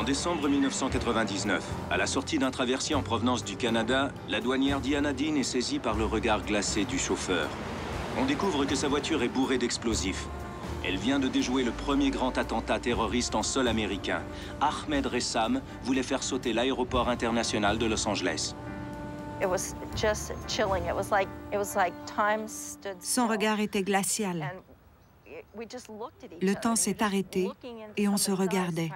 En décembre 1999, à la sortie d'un traversier en provenance du Canada, la douanière Diana Dean est saisie par le regard glacé du chauffeur. On découvre que sa voiture est bourrée d'explosifs. Elle vient de déjouer le premier grand attentat terroriste en sol américain. Ahmed Ressam voulait faire sauter l'aéroport international de Los Angeles. Son regard était glacial. Le temps s'est arrêté et on se regardait,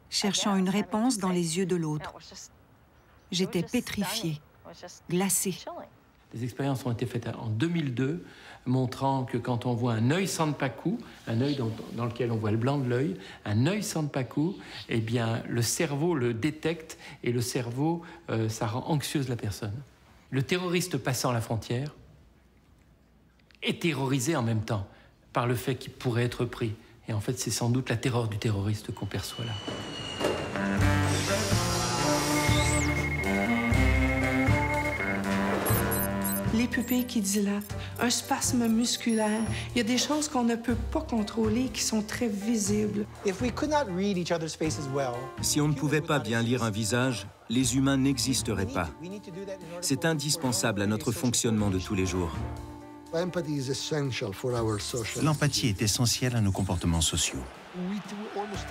cherchant une réponse dans les yeux de l'autre. J'étais pétrifiée, glacée. Des expériences ont été faites en 2002, montrant que quand on voit un œil Sanpaku, un œil dans lequel on voit le blanc de l'œil, un œil Sanpaku, eh bien, le cerveau le détecte et le cerveau, ça rend anxieuse la personne. Le terroriste passant la frontière est terrorisé en même temps par le fait qu'il pourrait être pris. Et en fait, c'est sans doute la terreur du terroriste qu'on perçoit là. Les pupilles qui dilatent, un spasme musculaire. Il y a des choses qu'on ne peut pas contrôler qui sont très visibles. Si on ne pouvait pas bien lire un visage, les humains n'existeraient pas. C'est indispensable à notre fonctionnement de tous les jours. L'empathie est essentielle à nos comportements sociaux.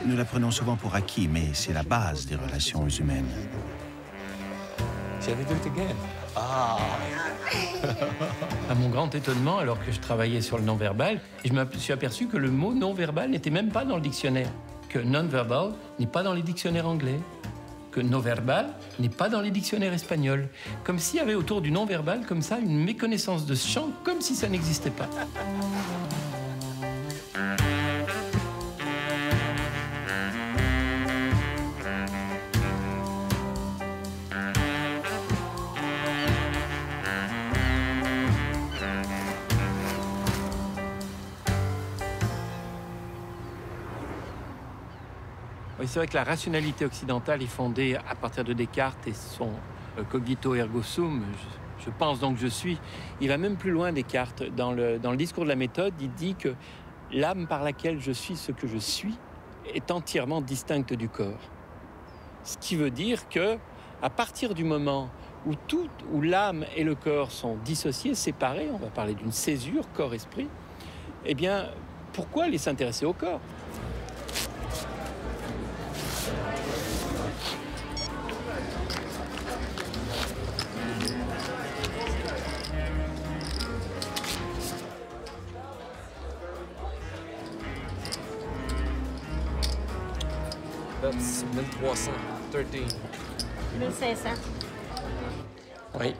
Nous la prenons souvent pour acquis, mais c'est la base des relations humaines. À mon grand étonnement, alors que je travaillais sur le non-verbal, je me suis aperçu que le mot non-verbal n'était même pas dans le dictionnaire, que non-verbal n'est pas dans les dictionnaires anglais, que non-verbal n'est pas dans les dictionnaires espagnols. Comme s'il y avait autour du non-verbal, comme ça, une méconnaissance de ce champ, comme si ça n'existait pas. Oui, c'est vrai que la rationalité occidentale est fondée à partir de Descartes et son cogito ergo sum, je pense donc je suis. Il va même plus loin, Descartes. Dans le discours de la méthode, il dit que l'âme par laquelle je suis ce que je suis est entièrement distincte du corps. Ce qui veut dire que, à partir du moment où l'âme et le corps sont dissociés, séparés, on va parler d'une césure corps-esprit, eh bien, pourquoi aller s'intéresser au corps ? That's 1300, 13. 1500. Oui.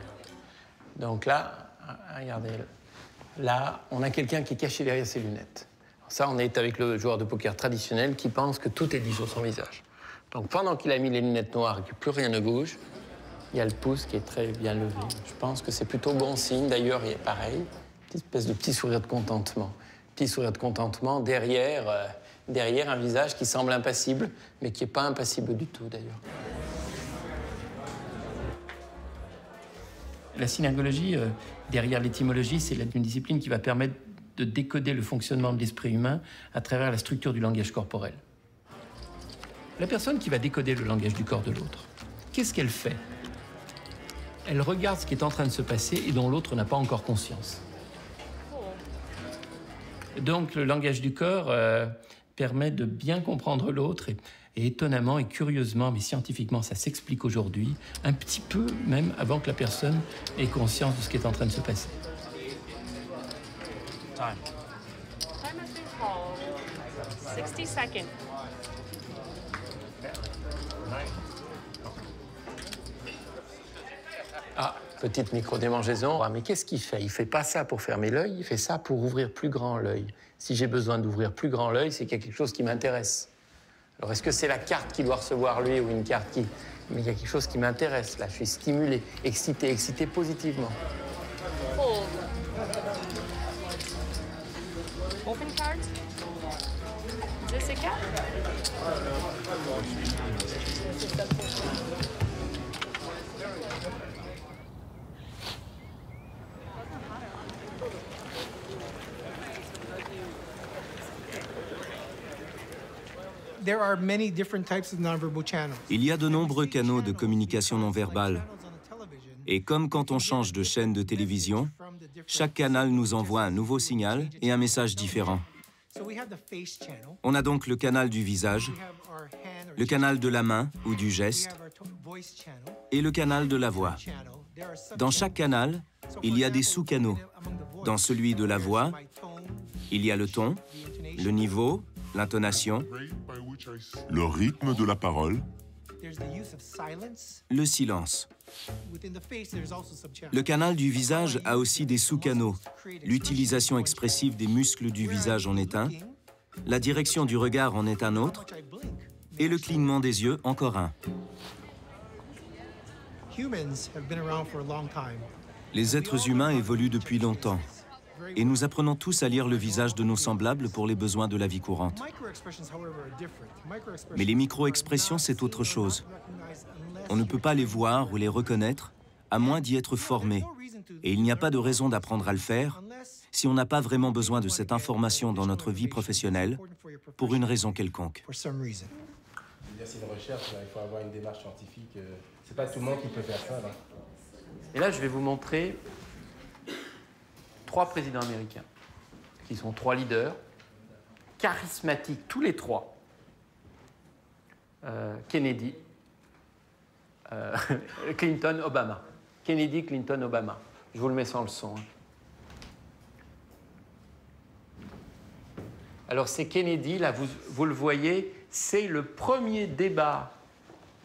Donc là, regardez, là, on a quelqu'un qui est caché derrière ses lunettes. Ça, on est avec le joueur de poker traditionnel qui pense que tout est dit sur son visage. Donc pendant qu'il a mis les lunettes noires et que plus rien ne bouge, il y a le pouce qui est très bien levé. Je pense que c'est plutôt bon signe. D'ailleurs, il est pareil, une espèce de petit sourire de contentement. Petit sourire de contentement derrière un visage qui semble impassible, mais qui n'est pas impassible du tout, d'ailleurs. La synergologie, derrière l'étymologie, c'est une discipline qui va permettre de décoder le fonctionnement de l'esprit humain à travers la structure du langage corporel. La personne qui va décoder le langage du corps de l'autre, qu'est-ce qu'elle fait? Elle regarde ce qui est en train de se passer et dont l'autre n'a pas encore conscience. Donc, le langage du corps permet de bien comprendre l'autre et étonnamment et curieusement, mais scientifiquement, ça s'explique aujourd'hui, un petit peu même avant que la personne ait conscience de ce qui est en train de se passer. Time has been called. 60 seconds. Ah, petite micro-démangeaison. Ah, mais qu'est-ce qu'il fait? Il fait pas ça pour fermer l'œil, il fait ça pour ouvrir plus grand l'œil. Si j'ai besoin d'ouvrir plus grand l'œil, c'est qu'il y a quelque chose qui m'intéresse. Alors, est-ce que c'est la carte qu'il doit recevoir, lui, ou une carte qui... Mais il y a quelque chose qui m'intéresse, là. Je suis stimulé, excité positivement. Hold. Open card. Is this a card? Il y a de nombreux canaux de communication non verbale. Et comme quand on change de chaîne de télévision, chaque canal nous envoie un nouveau signal et un message différent. On a donc le canal du visage, le canal de la main ou du geste et le canal de la voix. Dans chaque canal, il y a des sous-canaux. Dans celui de la voix, il y a le ton, le niveau, l'intonation, le rythme de la parole, le silence. Le canal du visage a aussi des sous-canaux. L'utilisation expressive des muscles du visage en est un, la direction du regard en est un autre, et le clignement des yeux encore un. Les êtres humains évoluent depuis longtemps, et nous apprenons tous à lire le visage de nos semblables pour les besoins de la vie courante. Mais les micro-expressions, c'est autre chose. On ne peut pas les voir ou les reconnaître, à moins d'y être formé. Et il n'y a pas de raison d'apprendre à le faire si on n'a pas vraiment besoin de cette information dans notre vie professionnelle pour une raison quelconque. C'est une recherche, il faut avoir une démarche scientifique. C'est pas tout le monde qui peut faire ça. Là. Et là, je vais vous montrer 3 présidents américains, qui sont 3 leaders, charismatiques, tous les 3. Kennedy, Clinton, Obama. Kennedy, Clinton, Obama. Je vous le mets sans le son. Alors, c'est Kennedy, là, vous le voyez, c'est le premier débat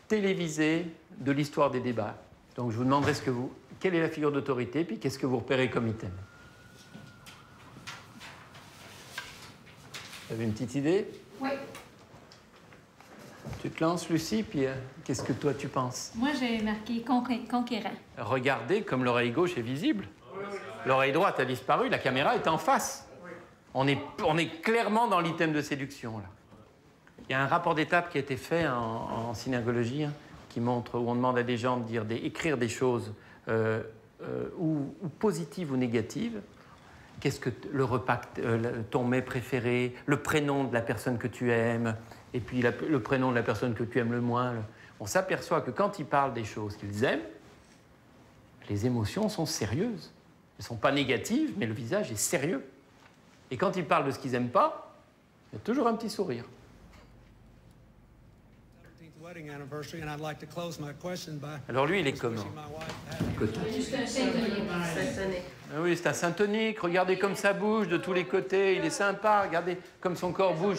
télévisé de l'histoire des débats. Donc, je vous demanderai quelle est la figure d'autorité, puis qu'est-ce que vous repérez comme item. Vous avez une petite idée? Oui. Tu te lances, Lucie, puis qu'est-ce que toi tu penses? Moi, j'ai marqué conquérant. Regardez comme l'oreille gauche est visible. L'oreille droite a disparu, la caméra est en face. On est clairement dans l'item de séduction, là. Il y a un rapport d'étape qui a été fait en synergologie, qui montre, où on demande à des gens écrire des choses ou positives ou négatives. Qu'est-ce que le repas, ton mets préféré, le prénom de la personne que tu aimes, et puis le prénom de la personne que tu aimes le moins. On s'aperçoit que quand ils parlent des choses qu'ils aiment, les émotions sont sérieuses. Elles ne sont pas négatives, mais le visage est sérieux. Et quand ils parlent de ce qu'ils n'aiment pas, il y a toujours un petit sourire. Alors lui, il est comment? C'est un syntonique. Ah oui, c'est un syntonique. Regardez comme ça bouge de tous les côtés. Il est sympa. Regardez comme son corps bouge.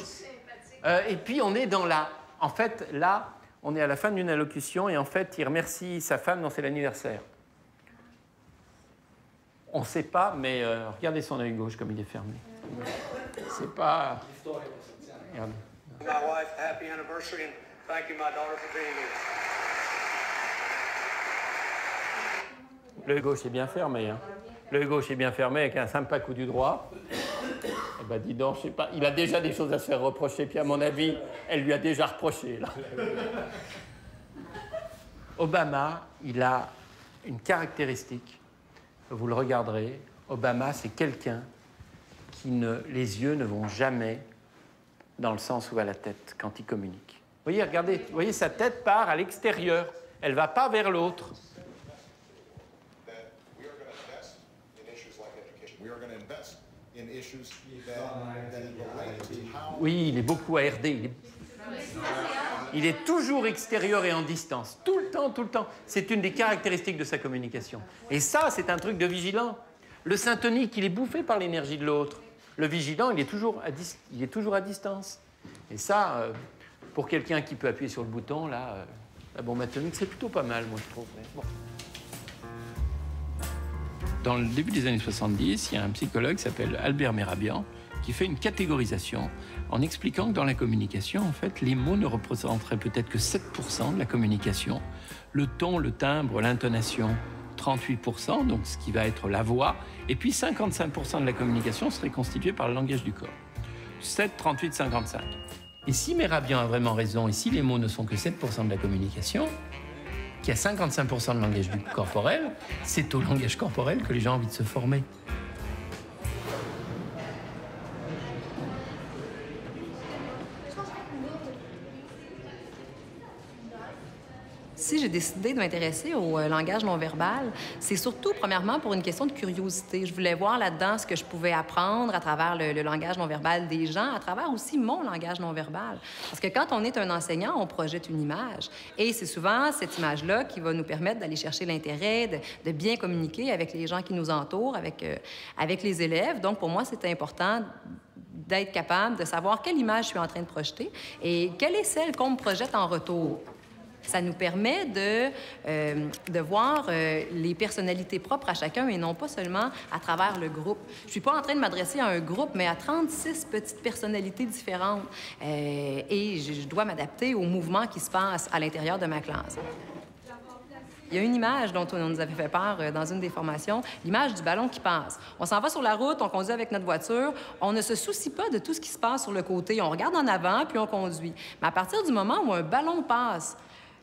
Et puis, on est dans la... En fait, là, on est à la fin d'une allocution et en fait, il remercie sa femme dont c'est l'anniversaire. On ne sait pas, mais regardez son œil gauche comme il est fermé. C'est pas... Regardez. My wife, happy anniversary, and thank you, my daughter, for being here. L'œil gauche est bien fermé, hein. L'œil gauche est bien fermé avec un sympa coup du droit. Eh ben, dis donc, je sais pas, il a déjà des choses à se faire reprocher, puis à mon avis, elle lui a déjà reproché, là. Obama, il a une caractéristique, vous le regarderez, Obama, c'est quelqu'un qui les yeux ne vont jamais dans le sens où va la tête quand il communique. Vous voyez, regardez, vous voyez, sa tête part à l'extérieur, elle ne va pas vers l'autre. Oui, il est beaucoup ARD. Il est toujours extérieur et en distance. Tout le temps, tout le temps. C'est une des caractéristiques de sa communication. Et ça, c'est un truc de vigilant. Le syntonique, il est bouffé par l'énergie de l'autre. Le vigilant, il est toujours à distance. Et ça, pour quelqu'un qui peut appuyer sur le bouton, là, la bombe atomique, c'est plutôt pas mal, moi, je trouve. Mais bon. Dans le début des années 70, il y a un psychologue qui s'appelle Albert Mehrabian qui fait une catégorisation en expliquant que dans la communication, en fait, les mots ne représenteraient peut-être que 7% de la communication. Le ton, le timbre, l'intonation, 38%, donc ce qui va être la voix. Et puis 55% de la communication serait constituée par le langage du corps. 7, 38, 55. Et si Mehrabian a vraiment raison, et si les mots ne sont que 7% de la communication, qu'il y a 55% de langage corporel, c'est au langage corporel que les gens ont envie de se former. j'ai décidé de m'intéresser au langage non-verbal, c'est surtout, premièrement, pour une question de curiosité. Je voulais voir là-dedans ce que je pouvais apprendre à travers le langage non-verbal des gens, à travers aussi mon langage non-verbal. Parce que quand on est un enseignant, on projette une image. Et c'est souvent cette image-là qui va nous permettre d'aller chercher l'intérêt, de bien communiquer avec les gens qui nous entourent, avec les élèves. Donc, pour moi, c'était important d'être capable de savoir quelle image je suis en train de projeter et quelle est celle qu'on me projette en retour. Ça nous permet de voir les personnalités propres à chacun et non pas seulement à travers le groupe. Je suis pas en train de m'adresser à un groupe, mais à 36 petites personnalités différentes. Et je dois m'adapter au mouvement qui se passe à l'intérieur de ma classe. Il y a une image dont on nous avait fait part dans une des formations, l'image du ballon qui passe. On s'en va sur la route, on conduit avec notre voiture, on ne se soucie pas de tout ce qui se passe sur le côté. On regarde en avant, puis on conduit. Mais à partir du moment où un ballon passe,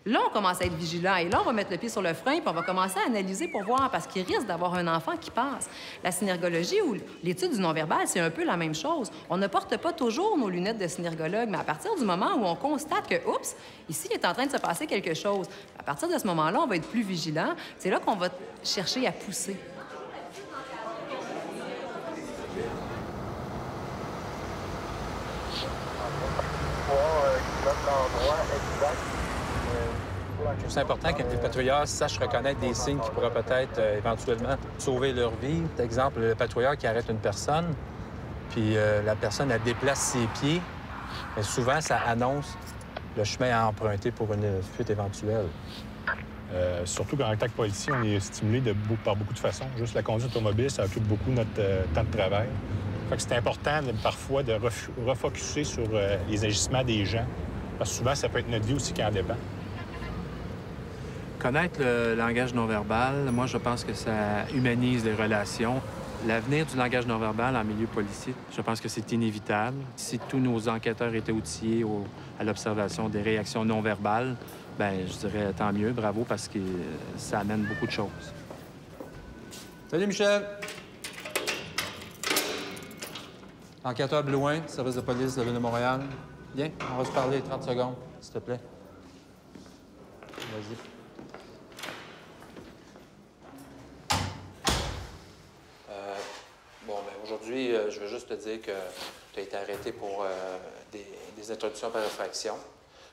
là, on commence à être vigilant. Et là, on va mettre le pied sur le frein, puis on va commencer à analyser pour voir, parce qu'il risque d'avoir un enfant qui passe. La synergologie ou l'étude du non-verbal, c'est un peu la même chose. On ne porte pas toujours nos lunettes de synergologue, mais à partir du moment où on constate que, oups, ici, il est en train de se passer quelque chose, à partir de ce moment-là, on va être plus vigilant. C'est là qu'on va chercher à pousser. Je trouve c'est important que les patrouilleurs sachent reconnaître des signes qui pourraient peut-être éventuellement sauver leur vie. Par exemple, le patrouilleur qui arrête une personne, puis la personne, elle déplace ses pieds. Mais souvent, ça annonce le chemin à emprunter pour une fuite éventuelle. Surtout qu'en tant que policier, on est stimulé par beaucoup de façons. Juste la conduite automobile, ça occupe beaucoup notre temps de travail. Fait que c'est important parfois de refocusser sur les agissements des gens. Parce que souvent, ça peut être notre vie aussi qui en dépend. Connaître le langage non-verbal, moi, je pense que ça humanise les relations. L'avenir du langage non-verbal en milieu policier, je pense que c'est inévitable. Si tous nos enquêteurs étaient outillés à l'observation des réactions non-verbales, bien, je dirais tant mieux, bravo, parce que ça amène beaucoup de choses. Salut, Michel! Enquêteur Blouin, service de police de la Ville de Montréal. Viens, on va se parler 30 secondes, s'il te plaît. Vas-y. Aujourd'hui, je veux juste te dire que tu as été arrêté pour des introductions par infraction.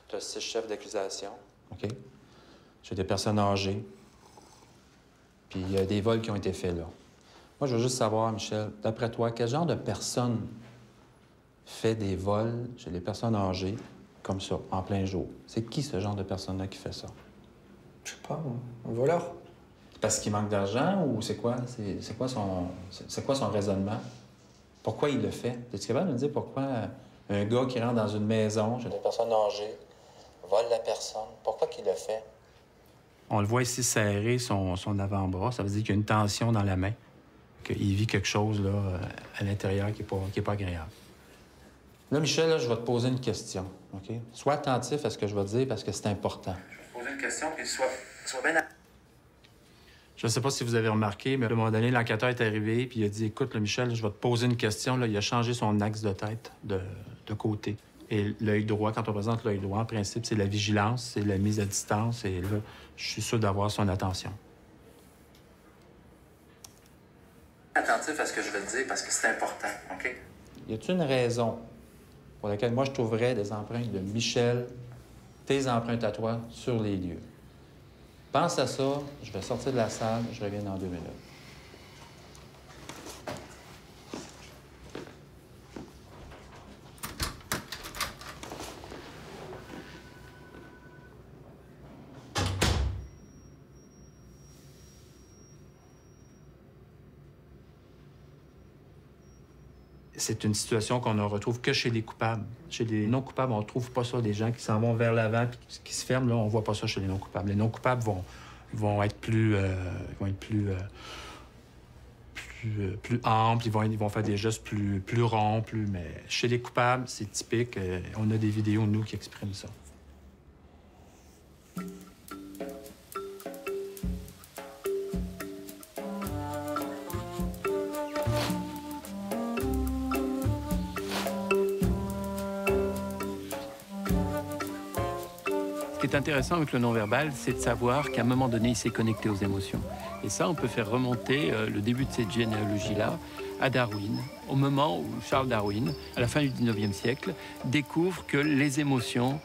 Tu as 6 chefs d'accusation. OK. J'ai des personnes âgées. Puis il y a des vols qui ont été faits là. Moi, je veux juste savoir, Michel, d'après toi, quel genre de personne fait des vols chez les personnes âgées comme ça, en plein jour? C'est qui ce genre de personne-là qui fait ça? Je sais pas, un voleur. Parce qu'il manque d'argent ou c'est quoi? C'est quoi son raisonnement? Pourquoi il le fait? Es-tu capable de me dire pourquoi un gars qui rentre dans une maison, chez des personnes âgées, vole la personne? Pourquoi qu'il le fait? On le voit ici serrer son avant-bras. Ça veut dire qu'il y a une tension dans la main. Qu'il vit quelque chose là, à l'intérieur qui est pas agréable. Là, Michel, là, je vais te poser une question. OK? Sois attentif à ce que je vais te dire parce que c'est important. Je vais te poser une question, puis sois bien... Je ne sais pas si vous avez remarqué, mais à un moment donné, l'enquêteur est arrivé puis il a dit « Écoute, là, Michel, je vais te poser une question. » Là, il a changé son axe de tête de côté. Et l'œil droit, quand on présente l'œil droit, en principe, c'est la vigilance, c'est la mise à distance. Et là, je suis sûr d'avoir son attention. Attentif à ce que je vais te dire parce que c'est important, OK? Y a-t-il une raison pour laquelle moi, je trouverais des empreintes de Michel, tes empreintes à toi, sur les lieux? Pense à ça, je vais sortir de la salle, je reviens dans 2 minutes. C'est une situation qu'on ne retrouve que chez les coupables. Chez les non-coupables, on ne trouve pas ça. Des gens qui s'en vont vers l'avant puis qui se ferment, là, on ne voit pas ça chez les non-coupables. Les non-coupables vont être plus amples, ils vont faire des gestes plus ronds, mais chez les coupables, c'est typique. On a des vidéos, nous, qui expriment ça. Ce qui est intéressant avec le non-verbal, c'est de savoir qu'à un moment donné, il s'est connecté aux émotions. Et ça, on peut faire remonter le début de cette généalogie-là à Darwin, au moment où Charles Darwin, à la fin du 19e siècle, découvre que les émotions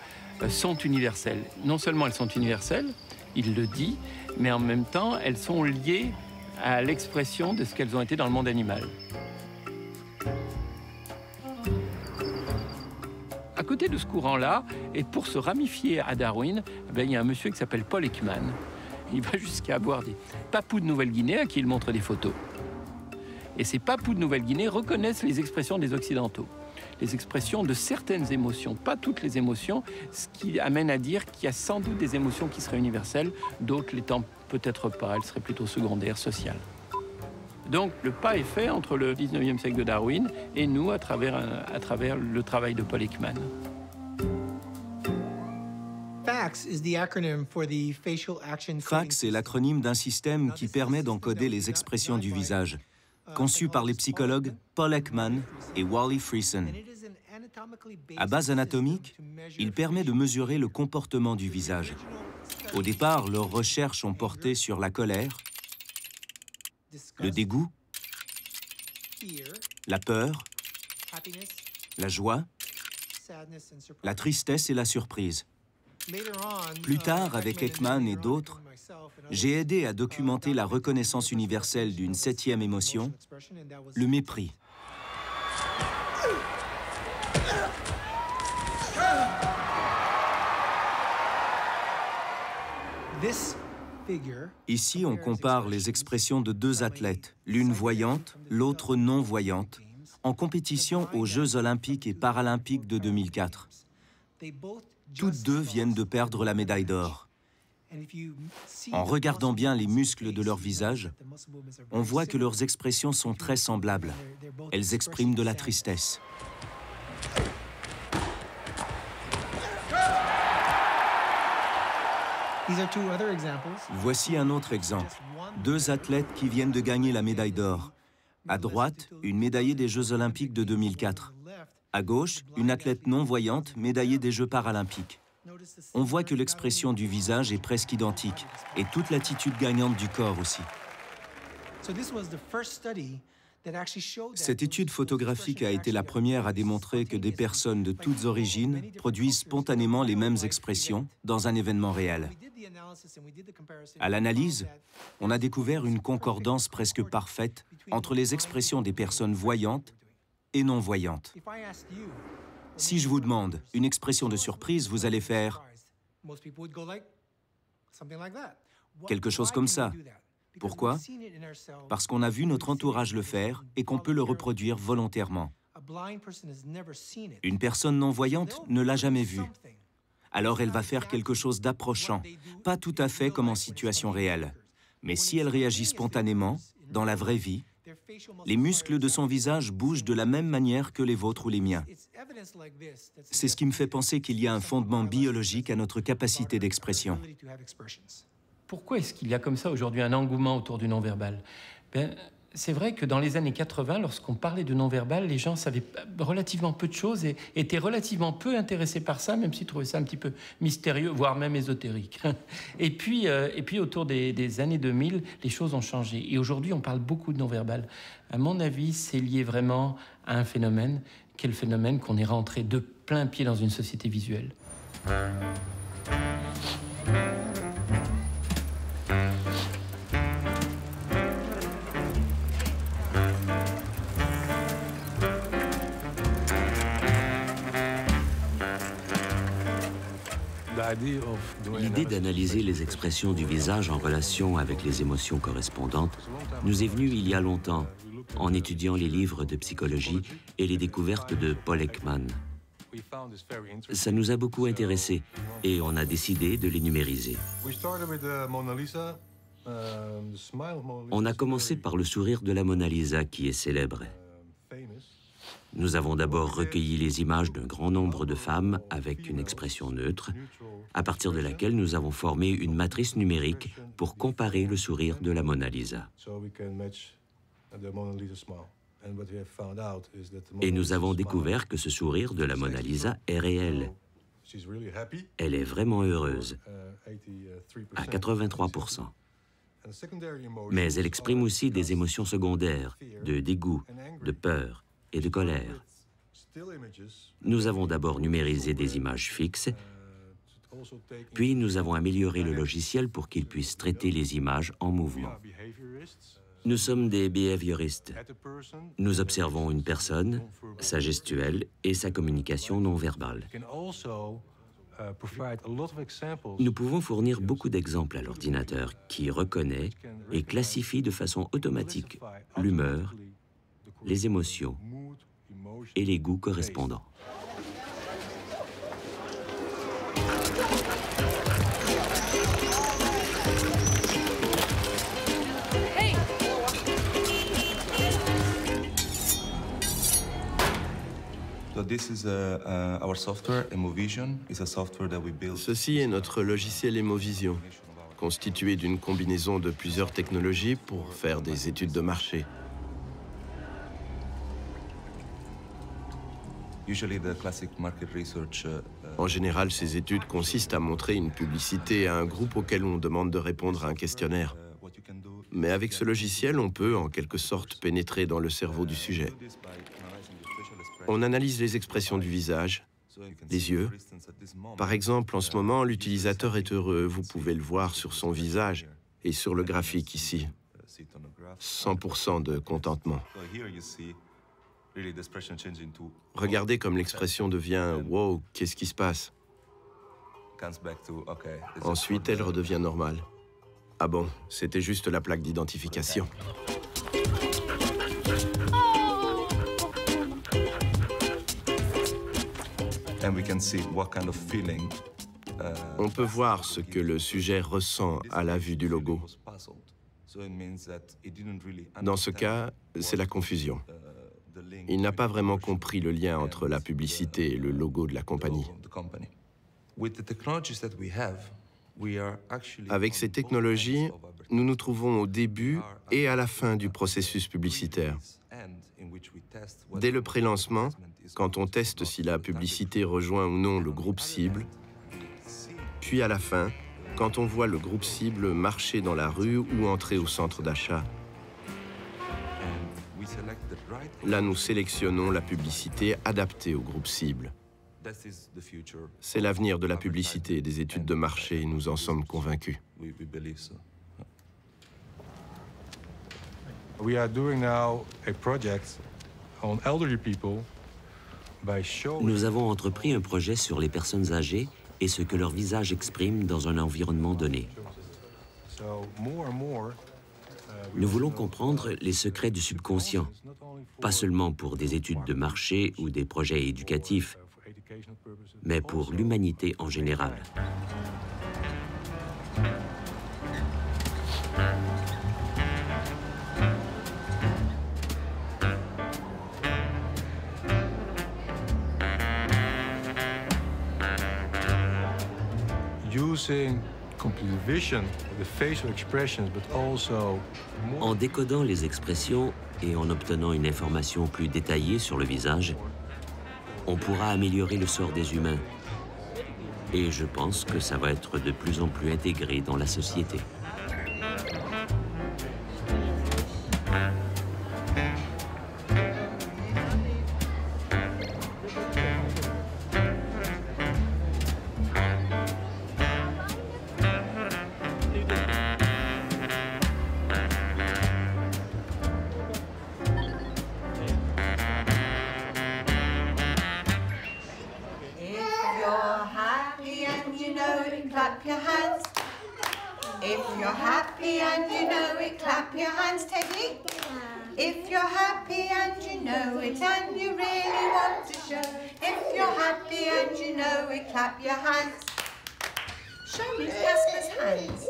sont universelles. Non seulement elles sont universelles, il le dit, mais en même temps, elles sont liées à l'expression de ce qu'elles ont été dans le monde animal. À côté de ce courant-là, et pour se ramifier à Darwin, il y a un monsieur qui s'appelle Paul Ekman. Il va jusqu'à avoir des papous de Nouvelle-Guinée à qui il montre des photos. Et ces papous de Nouvelle-Guinée reconnaissent les expressions des Occidentaux. Les expressions de certaines émotions, pas toutes les émotions, ce qui amène à dire qu'il y a sans doute des émotions qui seraient universelles, d'autres l'étant peut-être pas, elles seraient plutôt secondaires, sociales. Donc le pas est fait entre le 19e siècle de Darwin et nous à travers le travail de Paul Ekman. FACS est l'acronyme d'un système qui permet d'encoder les expressions du visage, conçu par les psychologues Paul Ekman et Wally Friesen. À base anatomique, il permet de mesurer le comportement du visage. Au départ, leurs recherches ont porté sur la colère, le dégoût, la peur, la joie, la tristesse et la surprise. Plus tard, avec Ekman et d'autres, j'ai aidé à documenter la reconnaissance universelle d'une 7e émotion, le mépris. Ici, on compare les expressions de deux athlètes, l'une voyante, l'autre non-voyante, en compétition aux Jeux olympiques et paralympiques de 2004. Toutes deux viennent de perdre la médaille d'or. En regardant bien les muscles de leur visage, on voit que leurs expressions sont très semblables. Elles expriment de la tristesse. Voici un autre exemple. Deux athlètes qui viennent de gagner la médaille d'or. À droite, une médaillée des Jeux olympiques de 2004. À gauche, une athlète non-voyante médaillée des Jeux paralympiques. On voit que l'expression du visage est presque identique, et toute l'attitude gagnante du corps aussi. Cette étude photographique a été la première à démontrer que des personnes de toutes origines produisent spontanément les mêmes expressions dans un événement réel. À l'analyse, on a découvert une concordance presque parfaite entre les expressions des personnes voyantes et non-voyantes. Si je vous demande une expression de surprise, vous allez faire quelque chose comme ça. Pourquoi? Parce qu'on a vu notre entourage le faire et qu'on peut le reproduire volontairement. Une personne non-voyante ne l'a jamais vu. Alors elle va faire quelque chose d'approchant, pas tout à fait comme en situation réelle. Mais si elle réagit spontanément, dans la vraie vie, les muscles de son visage bougent de la même manière que les vôtres ou les miens. C'est ce qui me fait penser qu'il y a un fondement biologique à notre capacité d'expression. Pourquoi est-ce qu'il y a comme ça aujourd'hui un engouement autour du non-verbal? C'est vrai que dans les années 80, lorsqu'on parlait de non-verbal, les gens savaient relativement peu de choses et étaient relativement peu intéressés par ça, même s'ils trouvaient ça un petit peu mystérieux, voire même ésotérique. Et puis autour des années 2000, les choses ont changé. Et aujourd'hui, on parle beaucoup de non-verbal. À mon avis, c'est lié vraiment à un phénomène, quel phénomène qu'on est rentré de plein pied dans une société visuelle. L'idée d'analyser les expressions du visage en relation avec les émotions correspondantes nous est venue il y a longtemps, en étudiant les livres de psychologie et les découvertes de Paul Ekman. Ça nous a beaucoup intéressés et on a décidé de les numériser. On a commencé par le sourire de la Mona Lisa qui est célèbre. Nous avons d'abord recueilli les images d'un grand nombre de femmes avec une expression neutre, à partir de laquelle nous avons formé une matrice numérique pour comparer le sourire de la Mona Lisa. Et nous avons découvert que ce sourire de la Mona Lisa est réel. Elle est vraiment heureuse, à 83%. Mais elle exprime aussi des émotions secondaires, de dégoût, de peur et de colère. Nous avons d'abord numérisé des images fixes, puis nous avons amélioré le logiciel pour qu'il puisse traiter les images en mouvement. Nous sommes des behavioristes. Nous observons une personne, sa gestuelle et sa communication non verbale. Nous pouvons fournir beaucoup d'exemples à l'ordinateur qui reconnaît et classifie de façon automatique l'humeur, les émotions et les goûts correspondants. Ceci est notre logiciel Emovision, constitué d'une combinaison de plusieurs technologies pour faire des études de marché. En général, ces études consistent à montrer une publicité à un groupe auquel on demande de répondre à un questionnaire. Mais avec ce logiciel, on peut, en quelque sorte, pénétrer dans le cerveau du sujet. On analyse les expressions du visage, les yeux. Par exemple, en ce moment, l'utilisateur est heureux. Vous pouvez le voir sur son visage et sur le graphique ici. 100% de contentement. Regardez comme l'expression devient « Wow, qu'est-ce qui se passe ?» Ensuite, elle redevient normale. Ah bon, c'était juste la plaque d'identification. On peut voir ce que le sujet ressent à la vue du logo. Dans ce cas, c'est la confusion. Il n'a pas vraiment compris le lien entre la publicité et le logo de la compagnie. Avec ces technologies, nous nous trouvons au début et à la fin du processus publicitaire. Dès le pré-lancement, quand on teste si la publicité rejoint ou non le groupe cible, puis à la fin, quand on voit le groupe cible marcher dans la rue ou entrer au centre d'achat. Là, nous sélectionnons la publicité adaptée au groupe cible. C'est l'avenir de la publicité et des études de marché, et nous en sommes convaincus. Nous avons entrepris un projet sur les personnes âgées et ce que leur visage exprime dans un environnement donné. Nous voulons comprendre les secrets du subconscient, pas seulement pour des études de marché ou des projets éducatifs, mais pour l'humanité en général. En décodant les expressions et en obtenant une information plus détaillée sur le visage, on pourra améliorer le sort des humains. Et je pense que ça va être de plus en plus intégré dans la société. If you're happy and you know it and you really want to show, if you're happy and you know it, clap your hands. Show me Casper's hands.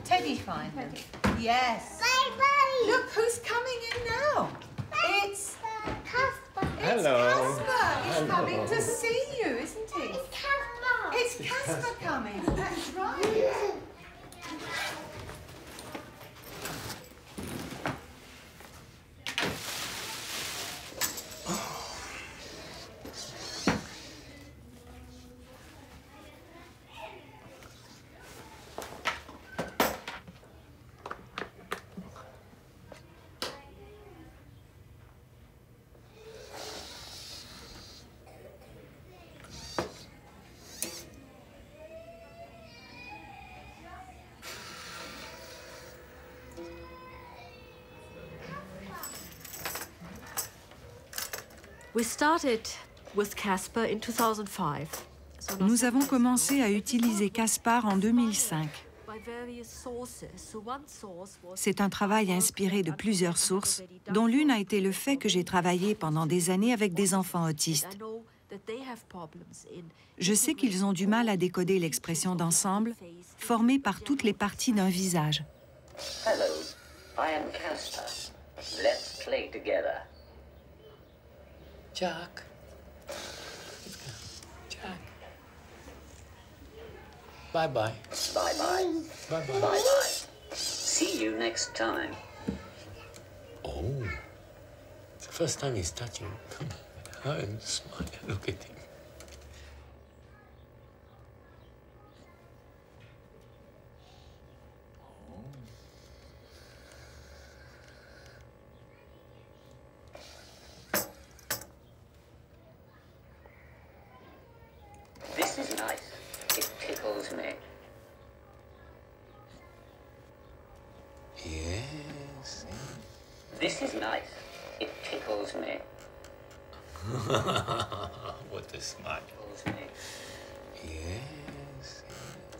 Teddy find them. Yes. Bye-bye. Look who's coming in now. It's Casper. It's Casper. He's coming to see you, isn't he? It's Casper. It's Casper coming. That's right. Nous avons commencé à utiliser Caspar en 2005. C'est un travail inspiré de plusieurs sources, dont l'une a été le fait que j'ai travaillé pendant des années avec des enfants autistes. Je sais qu'ils ont du mal à décoder l'expression d'ensemble, formée par toutes les parties d'un visage. Hello, I am Caspar. Let's play together. Jack. Jack. Bye-bye. Bye-bye. Bye-bye. Bye-bye. See you next time. Oh, the first time he's touching. I'm smiling. Look at him. This is nice. It tickles me. Yes. This is nice. It tickles me. What a smile. Tickles me. Yes.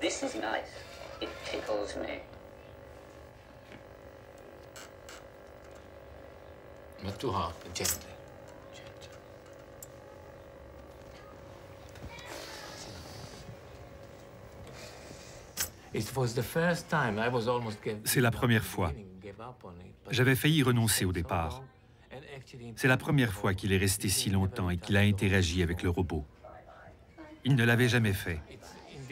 This is nice. It tickles me. Not too hard, gently. C'est la première fois. J'avais failli renoncer au départ. C'est la première fois qu'il est resté si longtemps et qu'il a interagi avec le robot. Il ne l'avait jamais fait.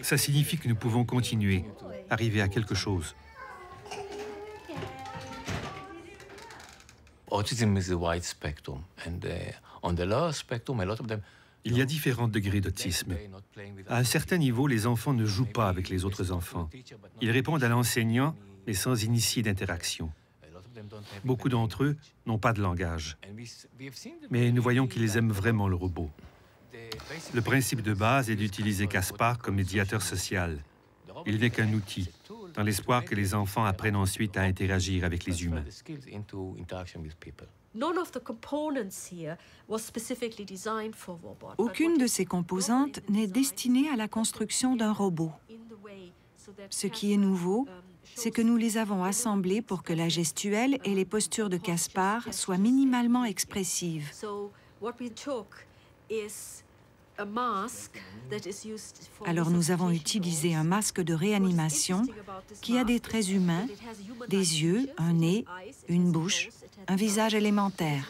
Ça signifie que nous pouvons continuer, arriver à quelque chose. Autism is a wide spectrum, and on the lower spectrum, a lot of them. Il y a différents degrés d'autisme. À un certain niveau, les enfants ne jouent pas avec les autres enfants. Ils répondent à l'enseignant, mais sans initier d'interaction. Beaucoup d'entre eux n'ont pas de langage. Mais nous voyons qu'ils aiment vraiment le robot. Le principe de base est d'utiliser Caspar comme médiateur social. Il n'est qu'un outil, dans l'espoir que les enfants apprennent ensuite à interagir avec les humains. Aucune de ces composantes n'est destinée à la construction d'un robot. Ce qui est nouveau, c'est que nous les avons assemblées pour que la gestuelle et les postures de Caspar soient minimalement expressives. Alors nous avons utilisé un masque de réanimation qui a des traits humains, des yeux, un nez, une bouche, un visage élémentaire.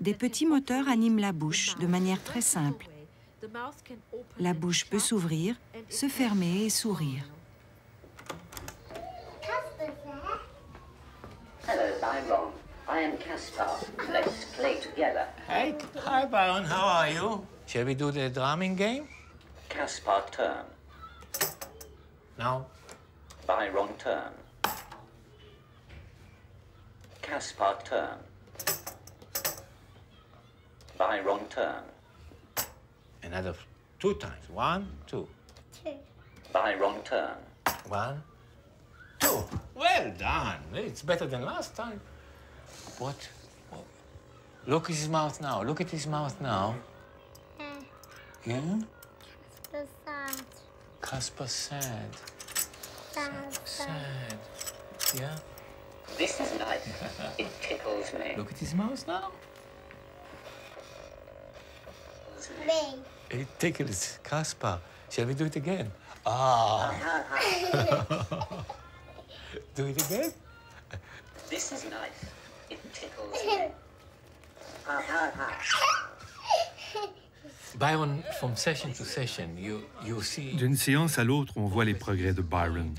Des petits moteurs animent la bouche de manière très simple. La bouche peut s'ouvrir, se fermer et sourire. Hello, Byron. I am Caspar. Let's play together. Hey, hi, Byron. How are you? Shall we do the drumming game? Caspar turn. Now. Byron turn. Caspar turn. Byron turn. Another 2 times. 1, 2. Byron turn. 1, 2. Well done. It's better than last time. What? Look at his mouth now. Look at his mouth now. Yeah? Caspar sad. Sad. Yeah? This is nice. It tickles me. Look at his mouth now. Me. It tickles Caspar. Shall we do it again? Ah. Do it again? This is nice. It tickles me. Byron, from session to session, you see. D'une séance à l'autre, on voit les progrès de Byron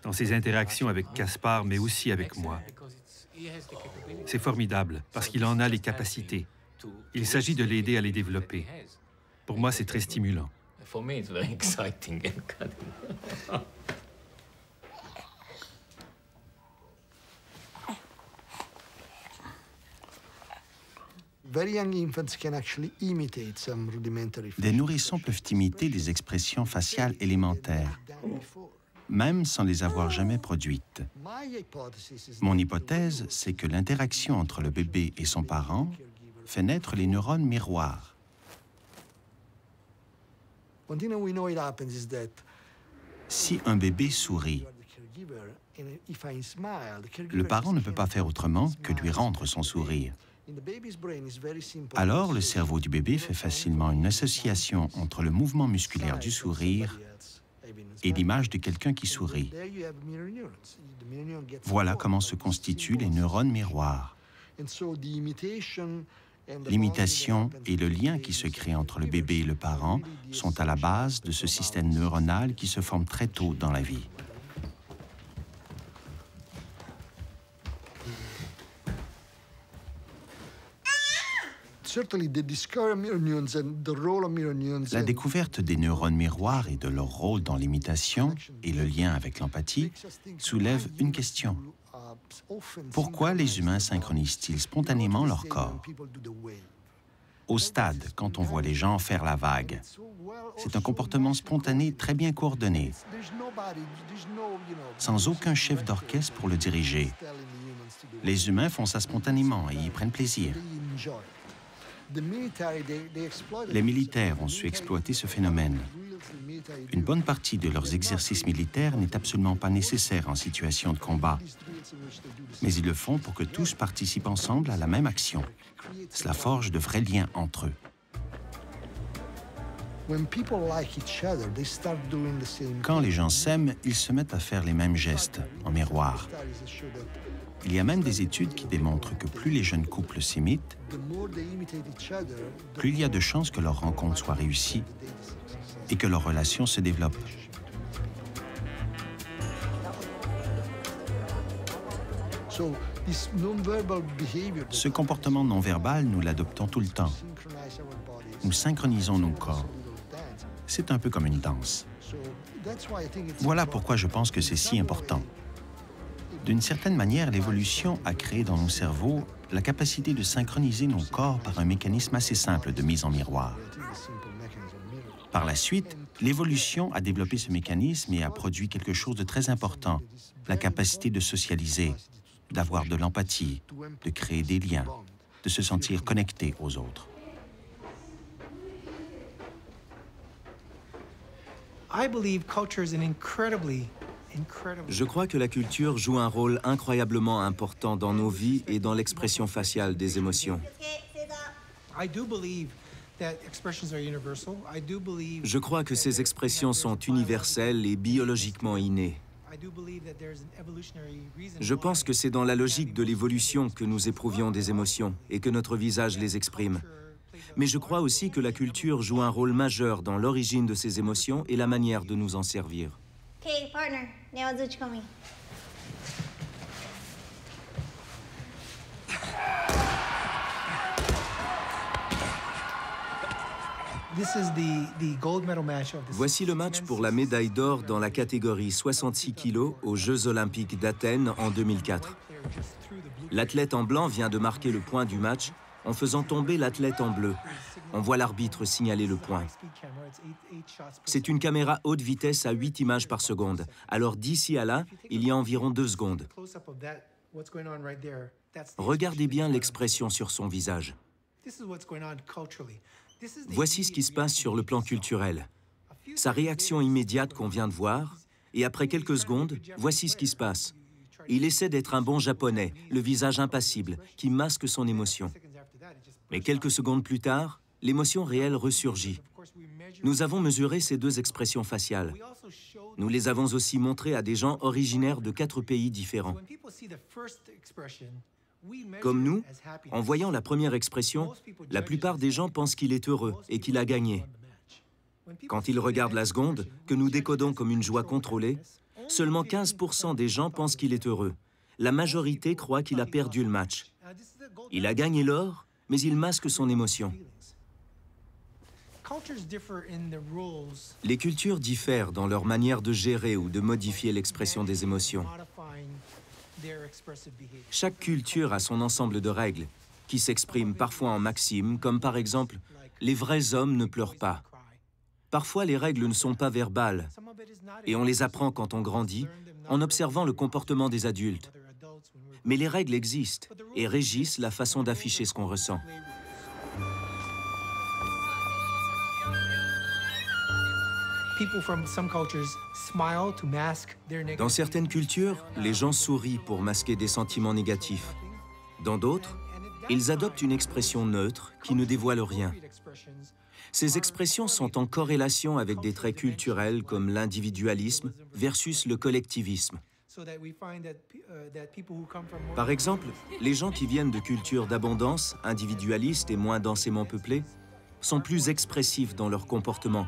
dans ses interactions avec Caspar, mais aussi avec moi. C'est formidable, parce qu'il en a les capacités. Il s'agit de l'aider à les développer. Pour moi, c'est très stimulant. For me, it's very exciting and cutting. Des nourrissons peuvent imiter des expressions faciales élémentaires. même sans les avoir jamais produites. Mon hypothèse, c'est que l'interaction entre le bébé et son parent fait naître les neurones miroirs. Si un bébé sourit, le parent ne peut pas faire autrement que lui rendre son sourire. Alors, le cerveau du bébé fait facilement une association entre le mouvement musculaire du sourire et l'image de quelqu'un qui sourit. Voilà comment se constituent les neurones miroirs. L'imitation et le lien qui se crée entre le bébé et le parent sont à la base de ce système neuronal qui se forme très tôt dans la vie. La découverte des neurones miroirs et de leur rôle dans l'imitation et le lien avec l'empathie soulève une question. Pourquoi les humains synchronisent-ils spontanément leur corps? Au stade, quand on voit les gens faire la vague, c'est un comportement spontané très bien coordonné, sans aucun chef d'orchestre pour le diriger. Les humains font ça spontanément et y prennent plaisir. Les militaires ont su exploiter ce phénomène. Une bonne partie de leurs exercices militaires n'est absolument pas nécessaire en situation de combat, mais ils le font pour que tous participent ensemble à la même action. Cela forge de vrais liens entre eux. Quand les gens s'aiment, ils se mettent à faire les mêmes gestes, en miroir. Il y a même des études qui démontrent que plus les jeunes couples s'imitent, plus il y a de chances que leur rencontre soit réussie et que leur relation se développe. Ce comportement non-verbal, nous l'adoptons tout le temps. Nous synchronisons nos corps. C'est un peu comme une danse. Voilà pourquoi je pense que c'est si important. D'une certaine manière, l'évolution a créé dans nos cerveaux la capacité de synchroniser nos corps par un mécanisme assez simple de mise en miroir. Par la suite, l'évolution a développé ce mécanisme et a produit quelque chose de très important, la capacité de socialiser, d'avoir de l'empathie, de créer des liens, de se sentir connecté aux autres. Je crois que la culture joue un rôle incroyablement important dans nos vies et dans l'expression faciale des émotions. Je crois que ces expressions sont universelles et biologiquement innées. Je pense que c'est dans la logique de l'évolution que nous éprouvions des émotions et que notre visage les exprime. Mais je crois aussi que la culture joue un rôle majeur dans l'origine de ces émotions et la manière de nous en servir. Okay, partner, now Zuchikomi. Voici le match pour la médaille d'or dans la catégorie 66 kg aux Jeux olympiques d'Athènes en 2004. L'athlète en blanc vient de marquer le point du match en faisant tomber l'athlète en bleu. On voit l'arbitre signaler le point. C'est une caméra haute vitesse à 8 images par seconde. Alors d'ici à là, il y a environ 2 secondes. Regardez bien l'expression sur son visage. Voici ce qui se passe sur le plan culturel. Sa réaction immédiate qu'on vient de voir, et après quelques secondes, voici ce qui se passe. Il essaie d'être un bon japonais, le visage impassible, qui masque son émotion. Mais quelques secondes plus tard, l'émotion réelle ressurgit. Nous avons mesuré ces 2 expressions faciales. Nous les avons aussi montrées à des gens originaires de 4 pays différents. Comme nous, en voyant la première expression, la plupart des gens pensent qu'il est heureux et qu'il a gagné. Quand ils regardent la seconde, que nous décodons comme une joie contrôlée, seulement 15% des gens pensent qu'il est heureux. La majorité croit qu'il a perdu le match. Il a gagné l'or, mais il masque son émotion. Les cultures diffèrent dans leur manière de gérer ou de modifier l'expression des émotions. Chaque culture a son ensemble de règles, qui s'expriment parfois en maximes, comme par exemple « les vrais hommes ne pleurent pas ». Parfois, les règles ne sont pas verbales, et on les apprend quand on grandit en observant le comportement des adultes. Mais les règles existent et régissent la façon d'afficher ce qu'on ressent. Dans certaines cultures, les gens sourient pour masquer des sentiments négatifs. Dans d'autres, ils adoptent une expression neutre qui ne dévoile rien. Ces expressions sont en corrélation avec des traits culturels comme l'individualisme versus le collectivisme. Par exemple, les gens qui viennent de cultures d'abondance, individualistes et moins densément peuplées, sont plus expressifs dans leur comportement,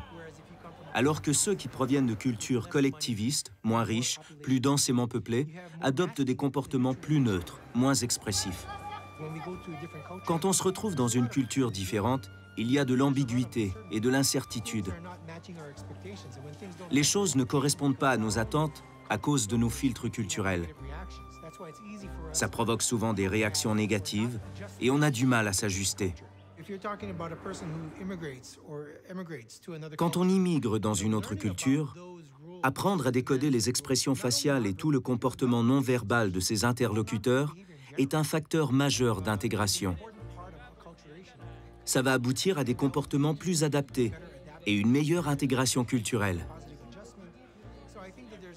alors que ceux qui proviennent de cultures collectivistes, moins riches, plus densément peuplées, adoptent des comportements plus neutres, moins expressifs. Quand on se retrouve dans une culture différente, il y a de l'ambiguïté et de l'incertitude. Les choses ne correspondent pas à nos attentes à cause de nos filtres culturels. Ça provoque souvent des réactions négatives et on a du mal à s'ajuster. Quand on immigre dans une autre culture, apprendre à décoder les expressions faciales et tout le comportement non verbal de ses interlocuteurs est un facteur majeur d'intégration. Ça va aboutir à des comportements plus adaptés et une meilleure intégration culturelle.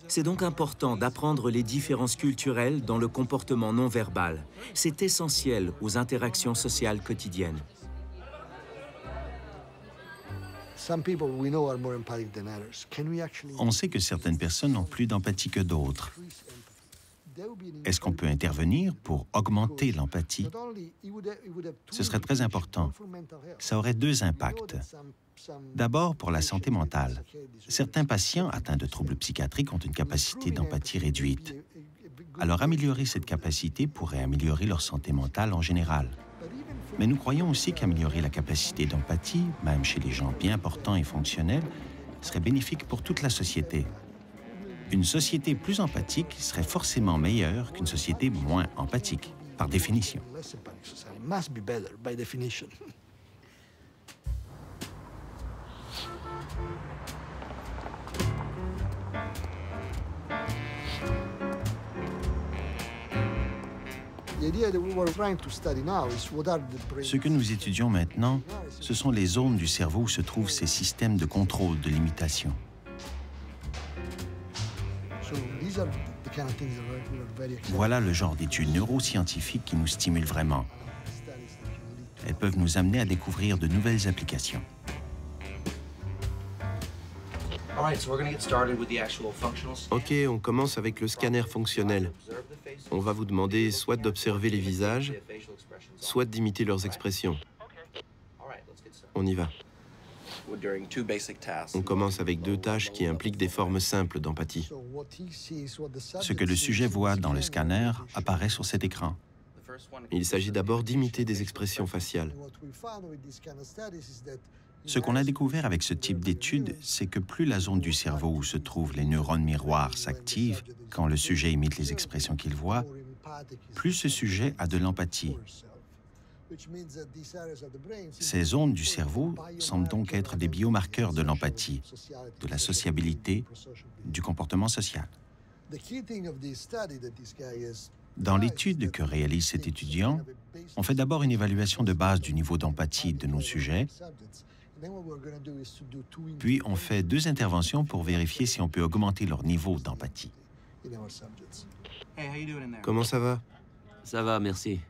C'est donc important d'apprendre les différences culturelles dans le comportement non verbal. C'est essentiel aux interactions sociales quotidiennes. On sait que certaines personnes ont plus d'empathie que d'autres. Est-ce qu'on peut intervenir pour augmenter l'empathie? Ce serait très important. Ça aurait deux impacts. D'abord, pour la santé mentale. Certains patients atteints de troubles psychiatriques ont une capacité d'empathie réduite. Alors, améliorer cette capacité pourrait améliorer leur santé mentale en général. Mais nous croyons aussi qu'améliorer la capacité d'empathie, même chez les gens bien portants et fonctionnels, serait bénéfique pour toute la société. Une société plus empathique serait forcément meilleure qu'une société moins empathique, par définition. Ce que nous étudions maintenant, ce sont les zones du cerveau où se trouvent ces systèmes de contrôle de l'imitation. Voilà le genre d'études neuroscientifiques qui nous stimulent vraiment. Elles peuvent nous amener à découvrir de nouvelles applications. OK, on commence avec le scanner fonctionnel. On va vous demander soit d'observer les visages, soit d'imiter leurs expressions. On y va. On commence avec deux tâches qui impliquent des formes simples d'empathie. Ce que le sujet voit dans le scanner apparaît sur cet écran. Il s'agit d'abord d'imiter des expressions faciales. Ce qu'on a découvert avec ce type d'étude, c'est que plus la zone du cerveau où se trouvent les neurones miroirs s'active quand le sujet imite les expressions qu'il voit, plus ce sujet a de l'empathie. Ces zones du cerveau semblent donc être des biomarqueurs de l'empathie, de la sociabilité, du comportement social. Dans l'étude que réalise cet étudiant, on fait d'abord une évaluation de base du niveau d'empathie de nos sujets, puis on fait deux interventions pour vérifier si on peut augmenter leur niveau d'empathie. Comment ça va? Ça va, merci.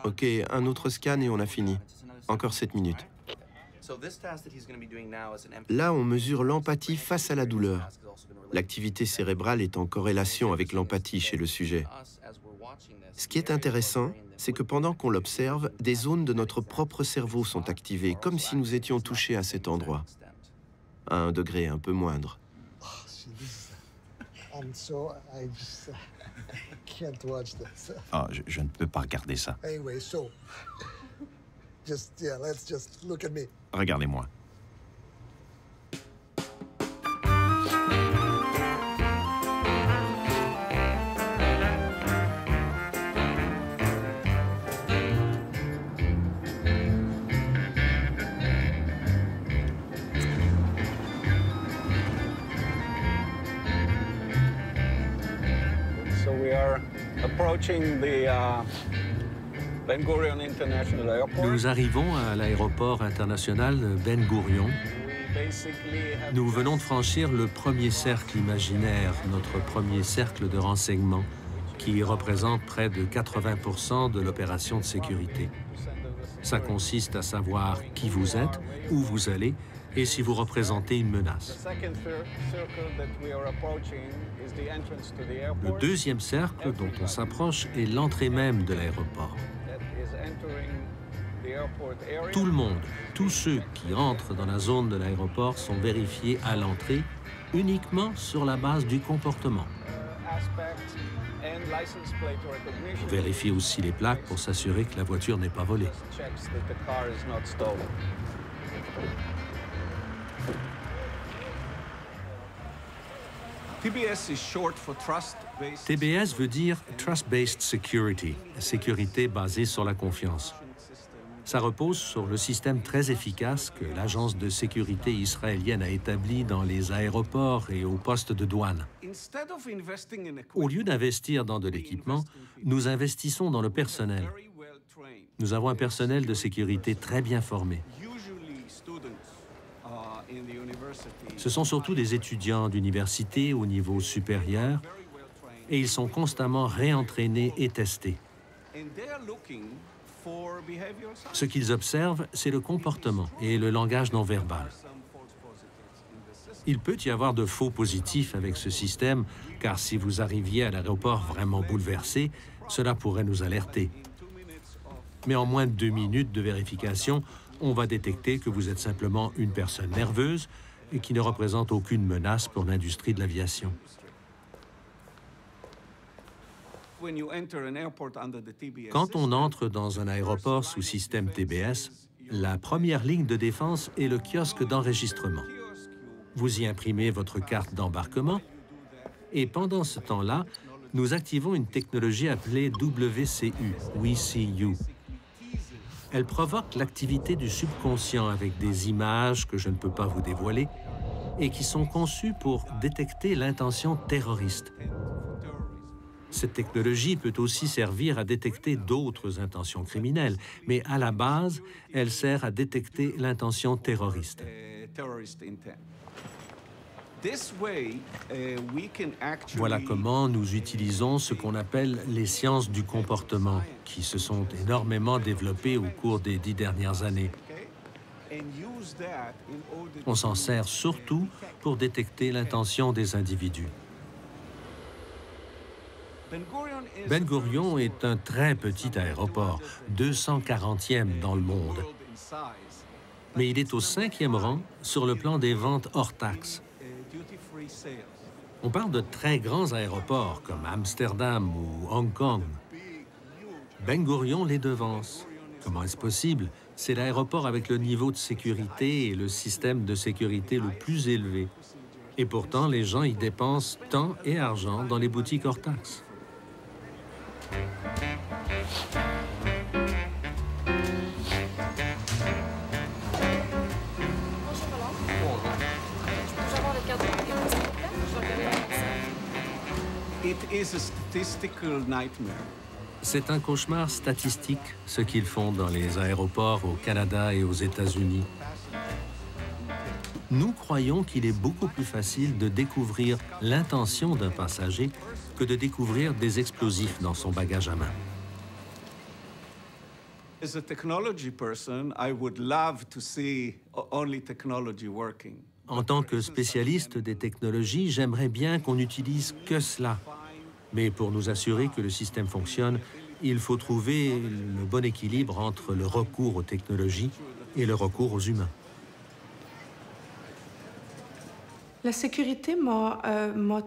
OK, un autre scan et on a fini. Encore 7 minutes. Là, on mesure l'empathie face à la douleur. L'activité cérébrale est en corrélation avec l'empathie chez le sujet. Ce qui est intéressant, c'est que pendant qu'on l'observe, des zones de notre propre cerveau sont activées, comme si nous étions touchés à cet endroit, à un degré un peu moindre. Ah, je ne peux pas regarder ça. Regardez-moi. Nous arrivons à l'aéroport international Ben Gurion. Nous venons de franchir le premier cercle imaginaire, notre premier cercle de renseignement, qui représente près de 80% de l'opération de sécurité. Ça consiste à savoir qui vous êtes, où vous allez et si vous représentez une menace. Le deuxième cercle dont on s'approche est l'entrée même de l'aéroport. Tout le monde, tous ceux qui entrent dans la zone de l'aéroport sont vérifiés à l'entrée uniquement sur la base du comportement. On vérifie aussi les plaques pour s'assurer que la voiture n'est pas volée. TBS veut dire Trust-Based Security, sécurité basée sur la confiance. Ça repose sur le système très efficace que l'agence de sécurité israélienne a établi dans les aéroports et aux postes de douane. Au lieu d'investir dans de l'équipement, nous investissons dans le personnel. Nous avons un personnel de sécurité très bien formé. Ce sont surtout des étudiants d'université au niveau supérieur et ils sont constamment réentraînés et testés. Ce qu'ils observent, c'est le comportement et le langage non verbal. Il peut y avoir de faux positifs avec ce système, car si vous arriviez à l'aéroport vraiment bouleversé, cela pourrait nous alerter. Mais en moins de 2 minutes de vérification, on va détecter que vous êtes simplement une personne nerveuse et qui ne représente aucune menace pour l'industrie de l'aviation. Quand on entre dans un aéroport sous système TBS, la première ligne de défense est le kiosque d'enregistrement. Vous y imprimez votre carte d'embarquement et pendant ce temps-là, nous activons une technologie appelée WCU, We See You. Elle provoque l'activité du subconscient avec des images que je ne peux pas vous dévoiler et qui sont conçues pour détecter l'intention terroriste. Cette technologie peut aussi servir à détecter d'autres intentions criminelles, mais à la base, elle sert à détecter l'intention terroriste. Voilà comment nous utilisons ce qu'on appelle les sciences du comportement, qui se sont énormément développées au cours des 10 dernières années. On s'en sert surtout pour détecter l'intention des individus. Ben Gurion est un très petit aéroport, 240e dans le monde. Mais il est au 5e rang sur le plan des ventes hors taxes. On parle de très grands aéroports comme Amsterdam ou Hong Kong. Ben Gurion les devance. Comment est-ce possible? C'est l'aéroport avec le niveau de sécurité et le système de sécurité le plus élevé. Et pourtant, les gens y dépensent temps et argent dans les boutiques hors taxes. C'est un cauchemar statistique, ce qu'ils font dans les aéroports au Canada et aux États-Unis. Nous croyons qu'il est beaucoup plus facile de découvrir l'intention d'un passager que de découvrir des explosifs dans son bagage à main. En tant que spécialiste des technologies, j'aimerais bien qu'on n'utilise que cela. Mais pour nous assurer que le système fonctionne, il faut trouver le bon équilibre entre le recours aux technologies et le recours aux humains. La sécurité m'a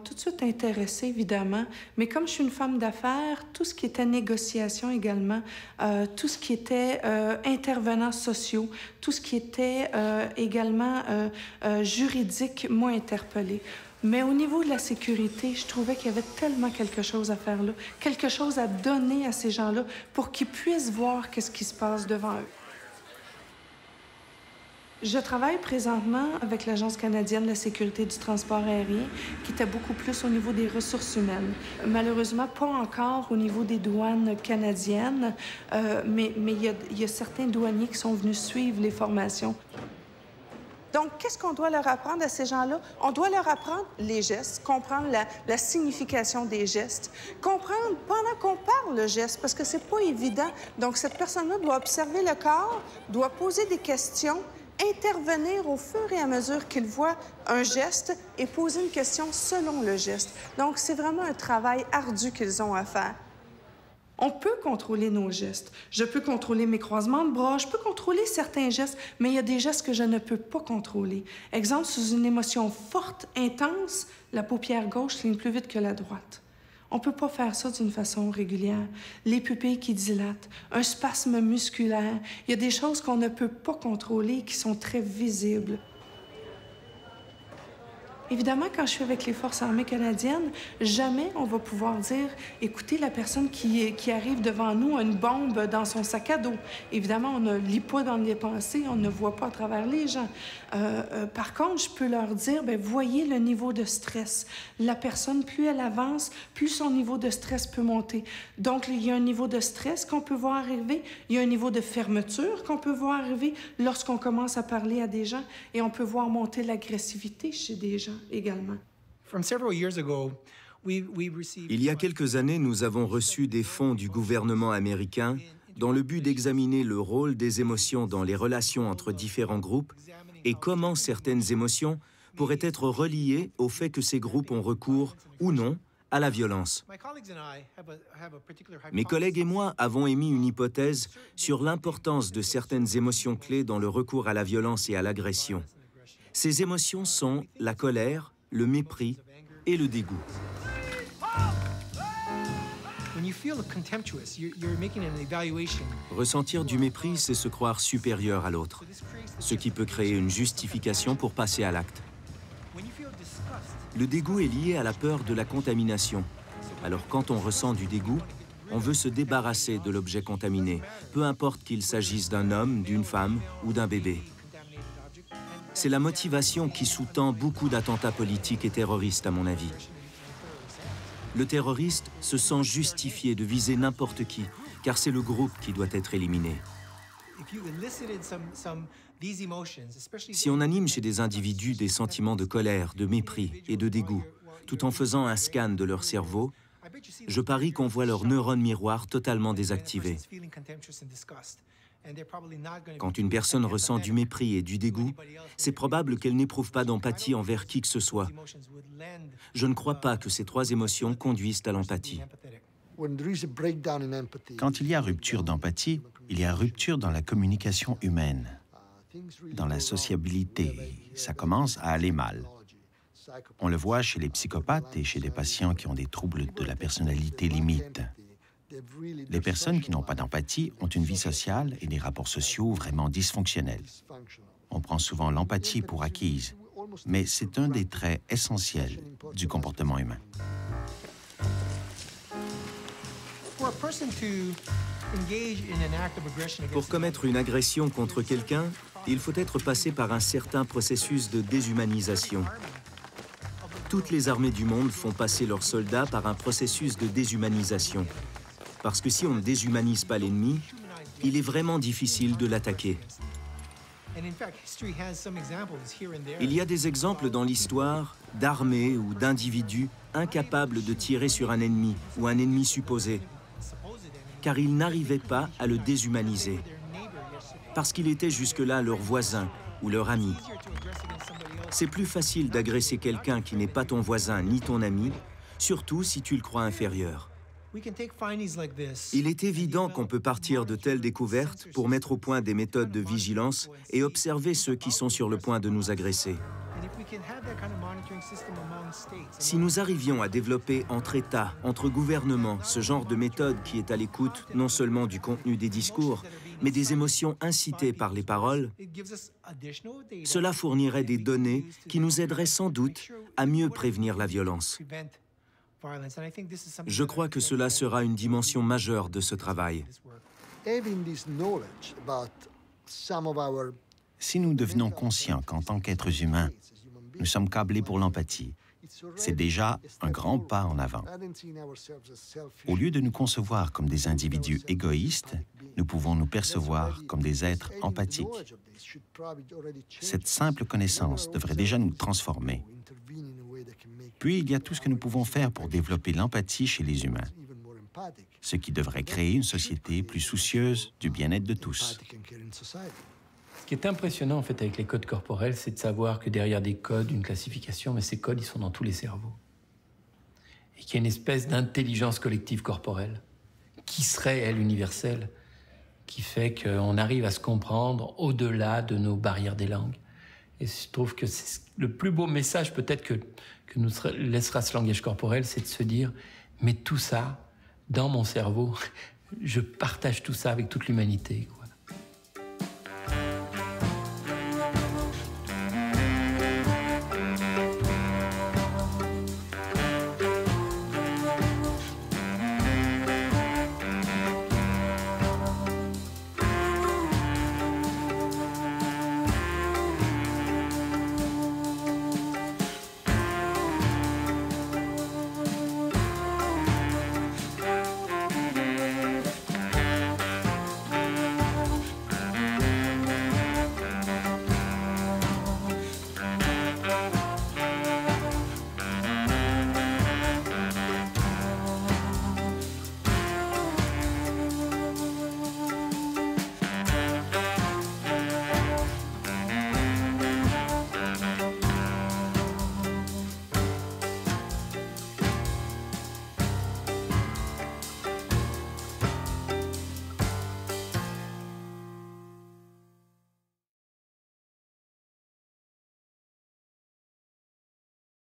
tout de suite intéressée, évidemment, mais comme je suis une femme d'affaires, tout ce qui était négociation également, tout ce qui était intervenants sociaux, tout ce qui était également juridique m'a interpellée. Mais au niveau de la sécurité, je trouvais qu'il y avait tellement quelque chose à faire là, quelque chose à donner à ces gens-là pour qu'ils puissent voir qu'est-ce qui se passe devant eux. Je travaille présentement avec l'Agence canadienne de la sécurité du transport aérien, qui était beaucoup plus au niveau des ressources humaines. Malheureusement, pas encore au niveau des douanes canadiennes, mais il y a certains douaniers qui sont venus suivre les formations. Donc, qu'est-ce qu'on doit leur apprendre à ces gens-là? On doit leur apprendre les gestes, comprendre la signification des gestes, comprendre pendant qu'on parle le geste, parce que c'est pas évident. Donc, cette personne-là doit observer le corps, doit poser des questions, intervenir au fur et à mesure qu'il voit un geste et poser une question selon le geste. Donc, c'est vraiment un travail ardu qu'ils ont à faire. On peut contrôler nos gestes. Je peux contrôler mes croisements de bras, je peux contrôler certains gestes, mais il y a des gestes que je ne peux pas contrôler. Exemple, sous une émotion forte, intense, la paupière gauche cligne plus vite que la droite. On ne peut pas faire ça d'une façon régulière. Les pupilles qui dilatent, un spasme musculaire, il y a des choses qu'on ne peut pas contrôler qui sont très visibles. Évidemment, quand je suis avec les Forces armées canadiennes, jamais on va pouvoir dire « Écoutez, la personne qui arrive devant nous a une bombe dans son sac à dos. » Évidemment, on ne lit pas dans les pensées, on ne voit pas à travers les gens. Par contre, je peux leur dire « Bien, voyez le niveau de stress. La personne, plus elle avance, plus son niveau de stress peut monter. Donc, il y a un niveau de stress qu'on peut voir arriver, il y a un niveau de fermeture qu'on peut voir arriver lorsqu'on commence à parler à des gens et on peut voir monter l'agressivité chez des gens également. Il y a quelques années, nous avons reçu des fonds du gouvernement américain dans le but d'examiner le rôle des émotions dans les relations entre différents groupes et comment certaines émotions pourraient être reliées au fait que ces groupes ont recours ou non à la violence. Mes collègues et moi avons émis une hypothèse sur l'importance de certaines émotions clés dans le recours à la violence et à l'agression. Ces émotions sont la colère, le mépris et le dégoût. Ressentir du mépris, c'est se croire supérieur à l'autre, ce qui peut créer une justification pour passer à l'acte. Le dégoût est lié à la peur de la contamination. Alors quand on ressent du dégoût, on veut se débarrasser de l'objet contaminé, peu importe qu'il s'agisse d'un homme, d'une femme ou d'un bébé. C'est la motivation qui sous-tend beaucoup d'attentats politiques et terroristes, à mon avis. Le terroriste se sent justifié de viser n'importe qui, car c'est le groupe qui doit être éliminé. Si on anime chez des individus des sentiments de colère, de mépris et de dégoût, tout en faisant un scan de leur cerveau, je parie qu'on voit leurs neurones miroirs totalement désactivés. Quand une personne ressent du mépris et du dégoût, c'est probable qu'elle n'éprouve pas d'empathie envers qui que ce soit. Je ne crois pas que ces trois émotions conduisent à l'empathie. Quand il y a rupture d'empathie, il y a rupture dans la communication humaine, dans la sociabilité. Ça commence à aller mal. On le voit chez les psychopathes et chez les patients qui ont des troubles de la personnalité limite. Les personnes qui n'ont pas d'empathie ont une vie sociale et des rapports sociaux vraiment dysfonctionnels. On prend souvent l'empathie pour acquise, mais c'est un des traits essentiels du comportement humain. Pour commettre une agression contre quelqu'un, il faut être passé par un certain processus de déshumanisation. Toutes les armées du monde font passer leurs soldats par un processus de déshumanisation. Parce que si on ne déshumanise pas l'ennemi, il est vraiment difficile de l'attaquer. Il y a des exemples dans l'histoire d'armées ou d'individus incapables de tirer sur un ennemi ou un ennemi supposé, car ils n'arrivaient pas à le déshumaniser, parce qu'il était jusque-là leur voisin ou leur ami. C'est plus facile d'agresser quelqu'un qui n'est pas ton voisin ni ton ami, surtout si tu le crois inférieur. Il est évident qu'on peut partir de telles découvertes pour mettre au point des méthodes de vigilance et observer ceux qui sont sur le point de nous agresser. Si nous arrivions à développer entre États, entre gouvernements, ce genre de méthode qui est à l'écoute non seulement du contenu des discours, mais des émotions incitées par les paroles, cela fournirait des données qui nous aideraient sans doute à mieux prévenir la violence. Je crois que cela sera une dimension majeure de ce travail. Si nous devenons conscients qu'en tant qu'êtres humains, nous sommes câblés pour l'empathie, c'est déjà un grand pas en avant. Au lieu de nous concevoir comme des individus égoïstes, nous pouvons nous percevoir comme des êtres empathiques. Cette simple connaissance devrait déjà nous transformer. Puis, il y a tout ce que nous pouvons faire pour développer l'empathie chez les humains, ce qui devrait créer une société plus soucieuse du bien-être de tous. Ce qui est impressionnant en fait avec les codes corporels, c'est de savoir que derrière des codes, une classification, mais ces codes, ils sont dans tous les cerveaux. Et qu'il y a une espèce d'intelligence collective corporelle, qui serait, elle, universelle, qui fait qu'on arrive à se comprendre au-delà de nos barrières des langues. Et je trouve que c'est le plus beau message peut-être que nous laissera ce langage corporel, c'est de se dire, mais tout ça, dans mon cerveau, je partage tout ça avec toute l'humanité, quoi.